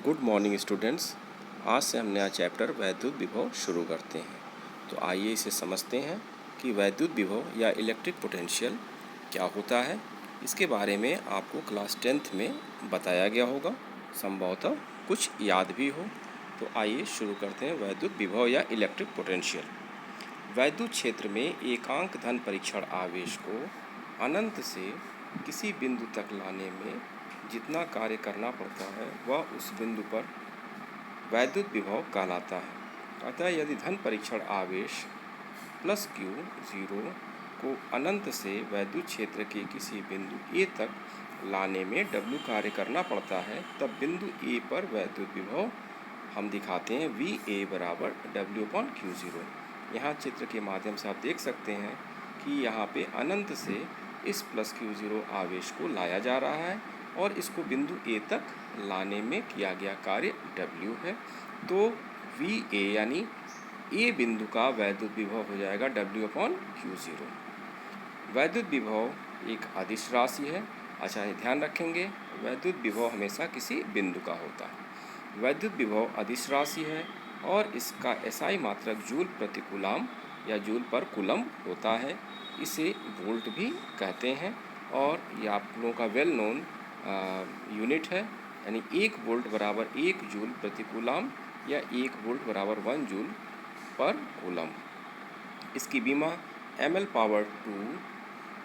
Good morning students. आज से हम नया चैप्टर वैद्युत विभव शुरू करते हैं। तो आइए इसे समझते हैं कि वैद्युत विभव या इलेक्ट्रिक पोटेंशियल क्या होता है। इसके बारे में आपको क्लास 10th में बताया गया होगा, संभवतः कुछ याद भी हो। तो आइए शुरू करते हैं वैद्युत विभव या इलेक्ट्रिक पोटेंशियल। वैद्युत क्षेत्र में एकांक धन परीक्षण आवेश को अनंत से किसी बिंदु तक लाने में जितना कार्य करना पड़ता है वह उस बिंदु पर वैद्युत विभव कहलाता है। अतः यदि धन परीक्षण आवेश प्लस क्यू जीरो को अनंत से वैद्युत क्षेत्र के किसी बिंदु ए तक लाने में डब्ल्यू कार्य करना पड़ता है, तब बिंदु ए पर वैद्युत विभव हम दिखाते हैं वी ए बराबर डब्ल्यू अपॉन क्यू ज़ीरो। यहाँ चित्र के माध्यम से आप देख सकते हैं कि यहाँ पे अनंत से इस प्लस क्यू ज़ीरो आवेश को लाया जा रहा है और इसको बिंदु ए तक लाने में किया गया कार्य W है। तो वी ए यानी ए बिंदु का वैद्युत विभव हो जाएगा W अपॉन क्यू ज़ीरो। वैद्युत विभव एक अदिश राशि है। अच्छा, ये ध्यान रखेंगे, वैद्युत विभव हमेशा किसी बिंदु का होता है। वैद्युत विभव अदिश राशि है और इसका एसआई मात्रक जूल प्रति कूलम या जूल पर कूलम होता है। इसे वोल्ट भी कहते हैं और ये आप लोगों का वेल नोन यूनिट है, यानी 1 वोल्ट बराबर 1 जूल प्रति कूलम या 1 वोल्ट बराबर 1 जूल पर कूलम। इसकी विमा ml power 2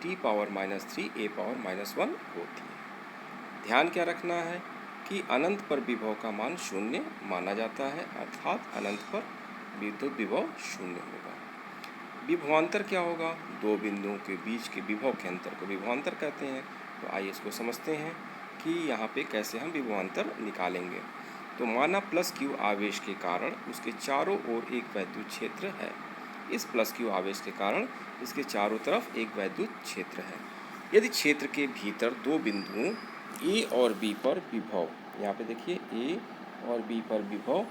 t power -3 a power -1 होती है। ध्यान क्या रखना है कि अनंत पर विभव का मान शून्य माना जाता है, अर्थात अनंत पर विद्युत विभव शून्य होगा। विभवांतर क्या होगा? दो बिंदुओं के बीच के विभव के अंतर को विभवांतर कहते हैं। तो आइए इसको समझते हैं कि यहाँ पे कैसे हम विभवांतर निकालेंगे। तो माना प्लस क्यू आवेश के कारण उसके चारों ओर एक वैद्युत क्षेत्र है। इस प्लस क्यू आवेश के कारण इसके चारों तरफ एक वैद्युत क्षेत्र है। यदि क्षेत्र के भीतर दो बिंदुओं ए और बी पर विभव, यहाँ पे देखिए ए और बी पर विभव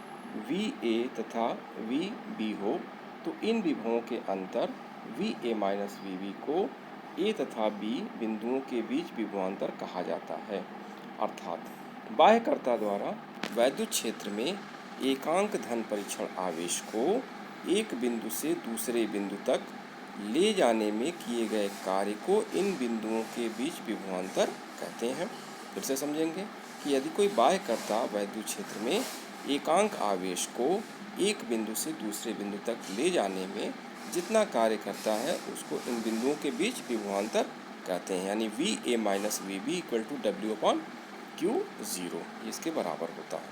वी ए तथा वी बी हो, तो इन विभवों के अंतर V A minus V B को ए तथा बी बिंदुओं के बीच विभवांतर कहा जाता है। अर्थात बाह्यकर्ता द्वारा वैद्युत क्षेत्र में एकांक धन परीक्षण आवेश को एक बिंदु से दूसरे बिंदु तक ले जाने में किए गए कार्य को इन बिंदुओं के बीच विभवांतर कहते हैं। फिर से समझेंगे कि यदि कोई बाह्यकर्ता वैद्युत क्षेत्र में एकांक आवेश को एक बिंदु से दूसरे बिंदु तक ले जाने में जितना कार्य करता है उसको इन बिंदुओं के बीच विभवांतर कहते हैं, यानी V A minus V B equal to W upon Q zero इसके बराबर होता है।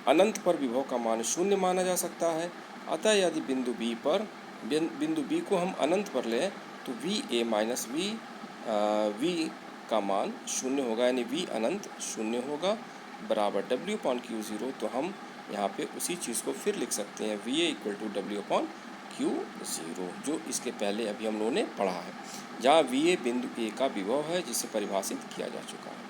अनंत पर विभव का मान शून्य माना जा सकता है। अतः यदि बिंदु बी को हम अनंत पर लें तो वी ए माइनस वी का मान शून्य होगा, यानी वी अनंत शून्य होगा बराबर डब्ल्यू अपॉन क्यू ज़ीरो। तो हम यहाँ पे उसी चीज़ को फिर लिख सकते हैं V A equal to W upon Q zero, जो इसके पहले अभी हम लोगों ने पढ़ा है, जहाँ वी ए बिंदु ए का विभव है जिसे परिभाषित किया जा चुका है।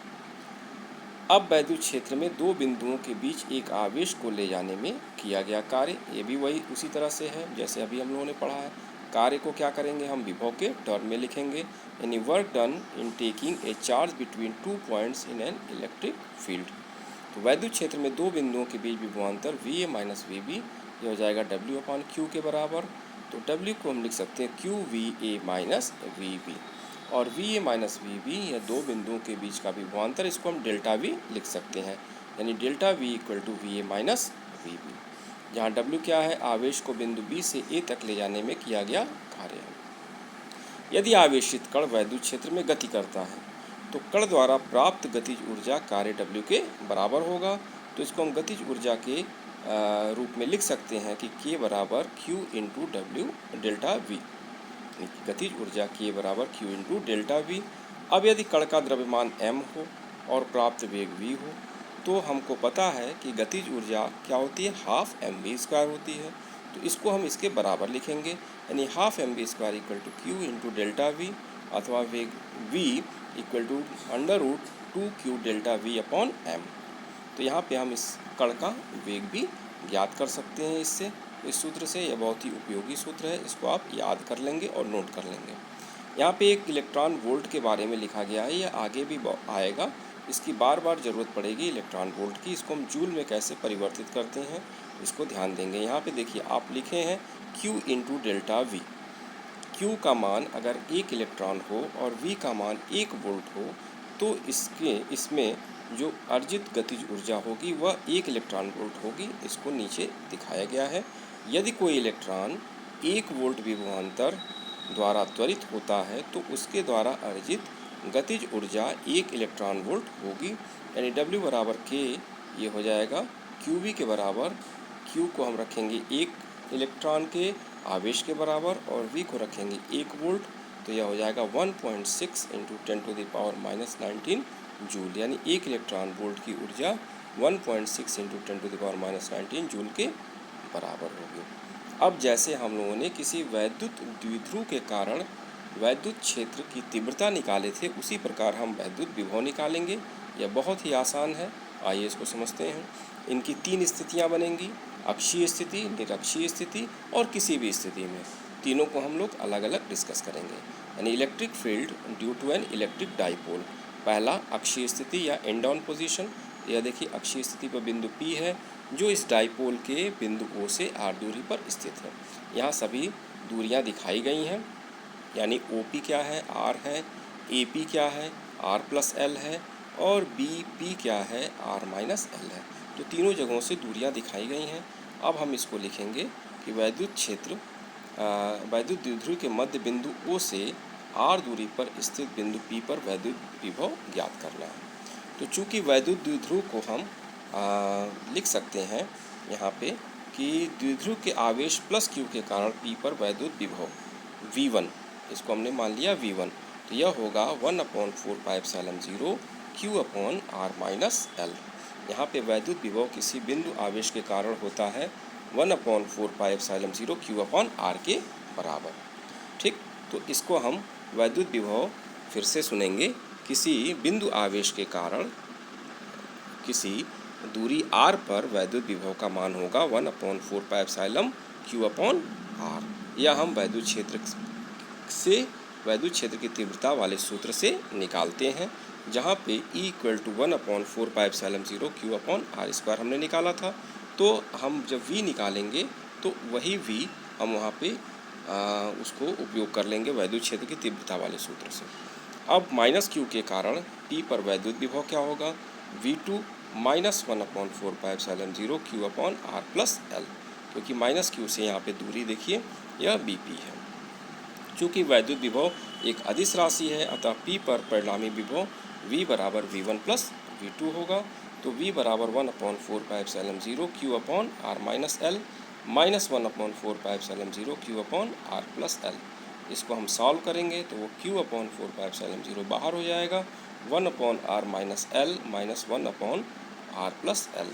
अब वैद्युत क्षेत्र में दो बिंदुओं के बीच एक आवेश को ले जाने में किया गया कार्य, ये भी वही उसी तरह से है जैसे अभी हम लोगों ने पढ़ा है। कार्य को क्या करेंगे, हम विभव के टर्म में लिखेंगे, यानी work done in taking a charge between 2 points in an electric field. तो वैद्युत क्षेत्र में दो बिंदुओं के बीच विभवांतर V A minus V B, ये हो जाएगा डब्ल्यू अपॉन क्यू के बराबर। तो डब्ल्यू को हम लिख सकते हैं Q V A minus V B, और V A minus V B या दो बिंदुओं के बीच का विभवांतर, इसको हम डेल्टा वी लिख सकते हैं, यानी delta V equal to V A minus V B, जहाँ डब्ल्यू क्या है, आवेश को बिंदु बी से ए तक ले जाने में किया गया कार्य है। यदि आवेशित कण वैद्युत क्षेत्र में गति करता है तो कण द्वारा प्राप्त गतिज ऊर्जा कार्य डब्ल्यू के बराबर होगा। तो इसको हम गतिज ऊर्जा के रूप में लिख सकते हैं कि के बराबर Q into W delta we, गतिज ऊर्जा के बराबर क्यू इंटू डेल्टा वी। अब यदि कण का द्रव्यमान m हो और प्राप्त वेग v हो, तो हमको पता है कि गतिज ऊर्जा क्या होती है, हाफ एम वी स्क्वायर होती है। तो इसको हम इसके बराबर लिखेंगे, यानी half M V square equal to Q into delta V, अथवा वेग v equal to under root 2q delta V upon m। तो यहाँ पे हम इस कण का वेग भी ज्ञात कर सकते हैं इससे, इस सूत्र से। यह बहुत ही उपयोगी सूत्र है, इसको आप याद कर लेंगे और नोट कर लेंगे। यहाँ पे एक इलेक्ट्रॉन वोल्ट के बारे में लिखा गया है, यह आगे भी आएगा, इसकी बार बार ज़रूरत पड़ेगी इलेक्ट्रॉन वोल्ट की। इसको हम जूल में कैसे परिवर्तित करते हैं इसको ध्यान देंगे। यहाँ पे देखिए आप लिखे हैं Q into delta we. Q का मान अगर 1 इलेक्ट्रॉन हो और V का मान 1 वोल्ट हो तो इसमें जो अर्जित गतिज ऊर्जा होगी वह 1 इलेक्ट्रॉन वोल्ट होगी। इसको नीचे दिखाया गया है। यदि कोई इलेक्ट्रॉन 1 वोल्ट विभवांतर द्वारा त्वरित होता है तो उसके द्वारा अर्जित गतिज ऊर्जा 1 इलेक्ट्रॉन वोल्ट होगी। यानी W बराबर K ये हो जाएगा QV के बराबर। Q को हम रखेंगे 1 इलेक्ट्रॉन के आवेश के बराबर और V को रखेंगे 1 वोल्ट, तो यह हो जाएगा 1.6 इंटू 10⁻⁻19 जूल। यानी 1 इलेक्ट्रॉन वोल्ट की ऊर्जा 1.6 इंटू 10⁻⁻19 जूल के बराबर होगी। अब जैसे हम लोगों ने किसी वैद्युत द्विध्रुव के कारण वैद्युत क्षेत्र की तीव्रता निकाले थे, उसी प्रकार हम वैद्युत विभव निकालेंगे। यह बहुत ही आसान है, आइए इसको समझते हैं। इनकी 3 स्थितियां बनेंगी, अक्षीय स्थिति, निरक्षीय स्थिति और किसी भी स्थिति में। तीनों को हम लोग अलग अलग डिस्कस करेंगे। यानी electric field due to an electric dipole. पहला अक्षीय स्थिति या एंड ऑन पोजीशन। यह देखिए अक्षीय स्थिति पर बिंदु P है जो इस डाइपोल के बिंदु O से r दूरी पर स्थित है। यहाँ सभी दूरियाँ दिखाई गई हैं। यानी OP क्या है, R है, AP क्या है, R प्लस L है और BP क्या है, R माइनस L है। तो तीनों जगहों से दूरियां दिखाई गई हैं। अब हम इसको लिखेंगे कि वैद्युत क्षेत्र वैद्युत द्विध्रुव के मध्य बिंदु O से R दूरी पर स्थित बिंदु P पर वैद्युत विभव ज्ञात करना है। तो चूंकि वैद्युत द्विध्रुव को हम लिख सकते हैं यहाँ पे कि द्विध्रुव के आवेश प्लस Q के कारण P पर वैद्युत विभव V1, इसको हमने मान लिया V1, तो यह होगा 1/4πε0 Q upon R minus L। यहाँ पे वैद्युत विभव किसी बिंदु आवेश के कारण होता है 1/4πε0 Q अपॉन R के बराबर। ठीक, तो इसको हम वैद्युत विभव फिर से सुनेंगे। किसी बिंदु आवेश के कारण किसी दूरी R पर वैद्युत विभव का मान होगा 1/4πε Q अपॉन R। यह हम वैद्युत क्षेत्र की तीव्रता वाले सूत्र से निकालते हैं, जहाँ पे E = 1/4πε0 Q अपॉन R² हमने निकाला था। तो हम जब V निकालेंगे तो वही V हम वहाँ पे उसको उपयोग कर लेंगे वैद्युत क्षेत्र की तीव्रता वाले सूत्र से। अब माइनस Q के कारण P पर वैद्युत विभव क्या होगा, V2 - 1/4πε0 Q upon R plus L, क्योंकि माइनस Q से यहाँ पे दूरी देखिए यह BP है। चूँकि वैद्युत विभव एक अदिश राशि है, अतः P पर परिणामी विभव V बराबर V1 प्लस V2 होगा। तो V बराबर 1/4πε0 Q upon R minus L minus 1/4πε0 Q upon R plus L। इसको हम सॉल्व करेंगे तो वो Q अपॉन 4πε0 बाहर हो जाएगा, 1/R minus L minus 1/R plus L।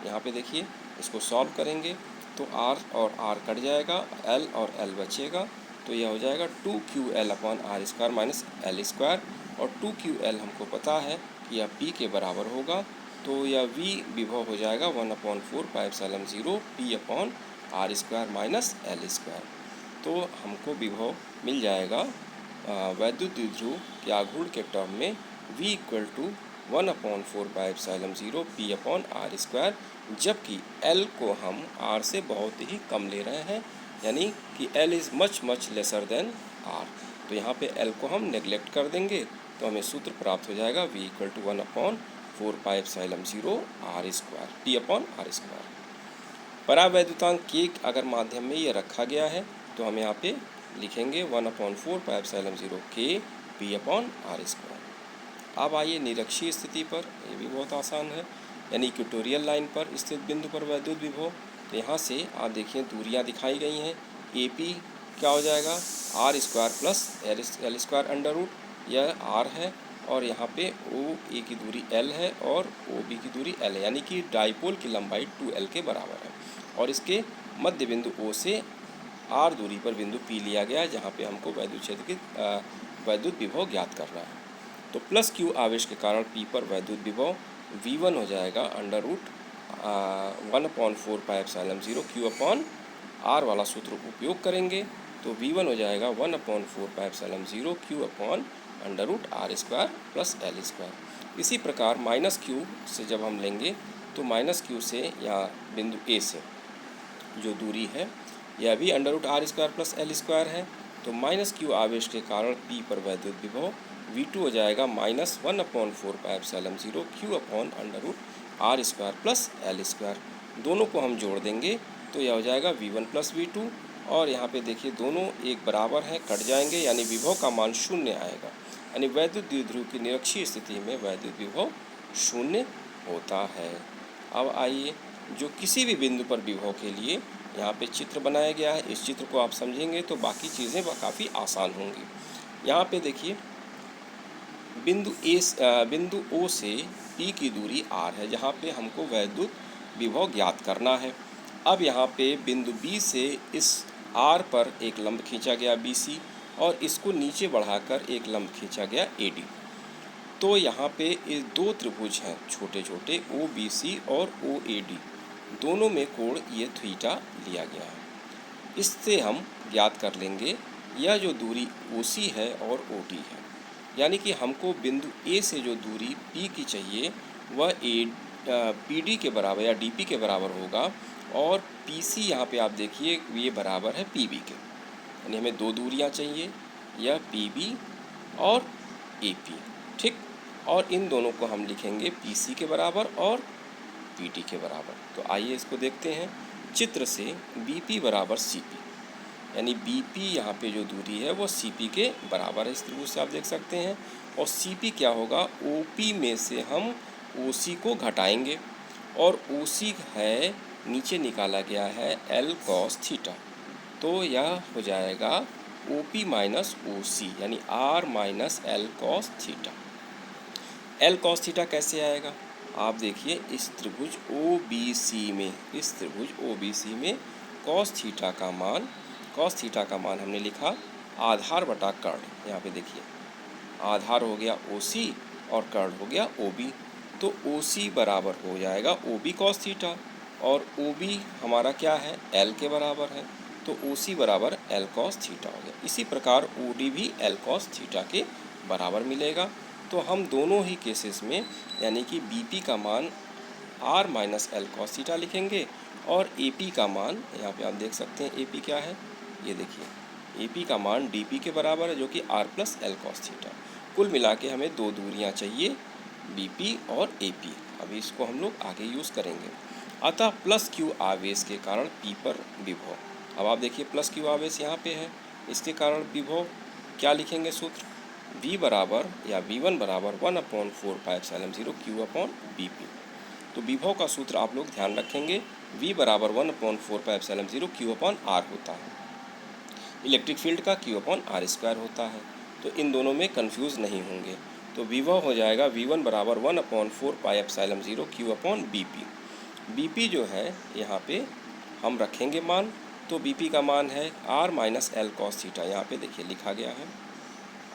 यहाँ पे देखिए इसको सॉल्व करेंगे तो R और R कट जाएगा, L और L बचेगा, तो यह हो जाएगा 2QL upon R² minus L²। और 2QL हमको पता है कि यह P के बराबर होगा, तो यह V विभव हो जाएगा 1/4πε0 P upon R² minus L²। तो हमको विभव मिल जाएगा वैद्युत द्विध्रुव के आघूर्ण के टर्म में V = 1/4πε0 P अपॉन R², जबकि L को हम R से बहुत ही कम ले रहे हैं, यानी कि L is much lesser than R। तो यहाँ पे L को हम नेग्लेक्ट कर देंगे तो हमें सूत्र प्राप्त हो जाएगा V = 1/4πε0 R² P upon R²। परावैद्युतांक K अगर माध्यम में ये रखा गया है तो हम यहाँ पे लिखेंगे 1/4πε0 K P अपॉन R²। अब आइए निरक्षीय स्थिति पर, ये भी बहुत आसान है। यानी इक्वेटोरियल लाइन पर स्थित बिंदु पर वैद्युत विभव, तो यहाँ से आप देखिए दूरियाँ दिखाई गई हैं। AP क्या हो जाएगा, R² plus L² under root, यह R है, और यहाँ पे OA की दूरी L है और OB की दूरी L है, यानी कि डाइपोल की लंबाई 2L के बराबर है। और इसके मध्य बिंदु O से R दूरी पर बिंदु P लिया गया है, जहाँ पे हमको वैद्युत क्षेत्र की वैद्युत विभव ज्ञात करना है। तो प्लस Q आवेश के कारण P पर वैद्युत विभव V1 हो जाएगा under root 1/4πε0 Q upon R वाला सूत्र उपयोग करेंगे, तो V1 हो जाएगा 1/4πε0 Q upon under root R² plus L²। इसी प्रकार माइनस क्यू से जब हम लेंगे तो माइनस क्यू से या बिंदु ए से जो दूरी है यह भी under root R square plus L square है। तो माइनस क्यू आवेश के कारण पी पर वैद्युत विभव V2 हो जाएगा -1/4πε0 Q upon under root R square plus L square. दोनों को हम जोड़ देंगे तो यह हो जाएगा V1 प्लस V2, और यहाँ पे देखिए दोनों एक बराबर हैं, कट जाएंगे, यानी विभव का मान शून्य आएगा। यानी वैद्युत द्विध्रुव की निरक्षीय स्थिति में वैद्युत विभव शून्य होता है। अब आइए जो किसी भी बिंदु पर विभव के लिए यहाँ पे चित्र बनाया गया है, इस चित्र को आप समझेंगे तो बाकी चीज़ें काफ़ी आसान होंगी। यहाँ पे देखिए बिंदु O से P की दूरी R है, जहाँ पे हमको वैद्युत विभव ज्ञात करना है। अब यहाँ पे बिंदु B से इस R पर एक लंब खींचा गया BC, और इसको नीचे बढ़ाकर एक लंब खींचा गया AD। तो यहाँ पे ये दो त्रिभुज हैं छोटे छोटे OBC और OAD, दोनों में कोण ये थीटा लिया गया है। इससे हम ज्ञात कर लेंगे यह जो दूरी OC है और OD है, यानी कि हमको बिंदु A से जो दूरी P की चाहिए वह PD के बराबर या DP के बराबर होगा, और PC यहाँ पे आप देखिए ये बराबर है PB के, यानी हमें दो दूरियाँ चाहिए, यह PB और AP, ठीक। और इन दोनों को हम लिखेंगे PC के बराबर और PD के बराबर। तो आइए इसको देखते हैं चित्र से। BP बराबर CP, यानी BP यहाँ पे जो दूरी है वो CP के बराबर है, इस त्रिभुज से आप देख सकते हैं। और CP क्या होगा, OP में से हम OC को घटाएंगे, और OC है नीचे निकाला गया है L cos थीटा, तो यह हो जाएगा OP माइनस OC, यानी R minus L cos theta. L cos theta कैसे आएगा, आप देखिए इस त्रिभुज OBC में cos थीटा का मान हमने लिखा आधार बटा कर्ण। यहाँ पे देखिए आधार हो गया OC और कर्ण हो गया OB, तो OC बराबर हो जाएगा OB cos थीटा, और OB हमारा क्या है L के बराबर है, तो OC बराबर L cos थीटा हो गया। इसी प्रकार OD भी L cos थीटा के बराबर मिलेगा। तो हम दोनों ही केसेस में यानी कि BP का मान R minus L cos theta लिखेंगे, और AP का मान यहाँ पे आप देख सकते हैं AP क्या है, ये देखिए AP का मान DP के बराबर है, जो कि R plus L cos theta. कुल मिला के हमें दो दूरियाँ चाहिए BP और AP। अभी इसको हम लोग आगे यूज़ करेंगे। अतः प्लस Q आवेश के कारण P पर विभव, अब आप देखिए प्लस Q आवेश यहाँ पे है, इसके कारण विभव क्या लिखेंगे सूत्र, V बराबर या V1 बराबर 1/4πε0 Q अपॉन BP। तो विभव का सूत्र आप लोग ध्यान रखेंगे, V बराबर 1/4πε0 Q अपॉन R होता है, इलेक्ट्रिक फील्ड का Q अपॉन R स्क्वायर होता है। तो इन दोनों में कंफ्यूज नहीं होंगे। तो विभव हो जाएगा V1 बराबर 1/4πε0 Q अपॉन BP। BP जो है यहाँ पे हम रखेंगे मान, तो BP का मान है R minus L cos theta, यहाँ पे देखिए लिखा गया है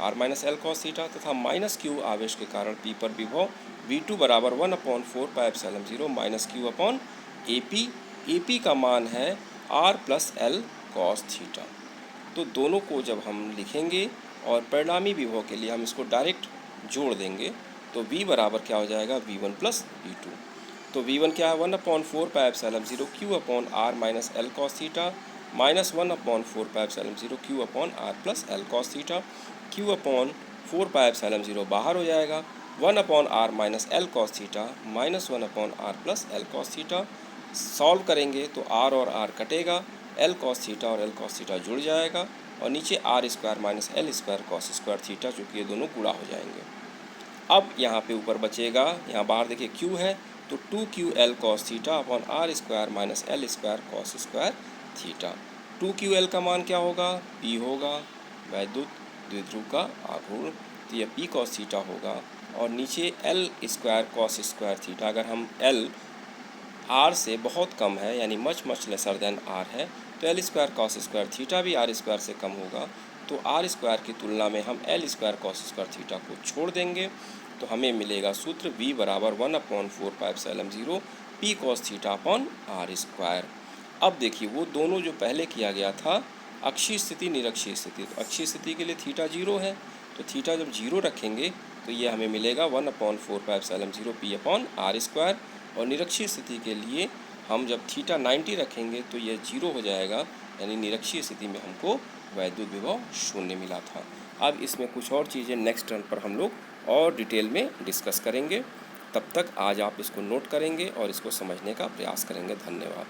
R minus L cos theta, तथा माइनस Q आवेश के कारण P पर विभव V2 बराबर 1/4πε0 minus Q upon AP। AP का मान है R plus L cos theta. तो दोनों को जब हम लिखेंगे और परिणामी विभव के लिए हम इसको डायरेक्ट जोड़ देंगे, तो V बराबर क्या हो जाएगा V1 प्लस V2। तो V1 क्या है 1/4πε0 Q upon R minus L cos theta minus 1/4πε0 Q upon R plus L cos theta. Q upon 4πε0 बाहर हो जाएगा, 1/R minus L cos theta minus 1/R plus L cos theta. Solve करेंगे तो R और R कटेगा, L cos थीटा और L cos theta जुड़ जाएगा, और नीचे R square minus L square cos square theta, चूँकि ये दोनों गुणा हो जाएंगे। अब यहाँ पे ऊपर बचेगा, यहाँ बाहर देखिए Q है, तो 2QL cos theta upon R square minus L square cos square theta. 2QL का मान क्या होगा, P होगा, वैद्युत द्विध्रुव का आघूर्ण, तो यह P cos थीटा होगा, और नीचे L square cos square theta. अगर हम L R से बहुत कम है, यानी मच लेसर देन R है, तो L square cos square theta भी R स्क्वायर से कम होगा, तो R स्क्वायर की तुलना में हम L square cos square theta को छोड़ देंगे, तो हमें मिलेगा सूत्र V बराबर 1/4πε0 P cos theta upon R square. अब देखिए वो दोनों जो पहले किया गया था अक्षीय स्थिति निरक्षीय स्थिति, तो अक्षीय स्थिति के लिए थीटा 0 है, तो थीटा जब 0 रखेंगे तो ये हमें मिलेगा 1/4πε0 p/r²। और निरक्षीय स्थिति के लिए हम जब थीटा 90 रखेंगे तो ये 0 हो जाएगा, यानी निरक्षीय स्थिति में हमको वैद्युत विभव 0 मिला था। अब इसमें कुछ और चीज़ें नेक्स्ट टर्न पर हम लोग और डिटेल में डिस्कस करेंगे। तब तक आज आप इसको नोट करेंगे और इसको समझने का प्रयास करेंगे। धन्यवाद।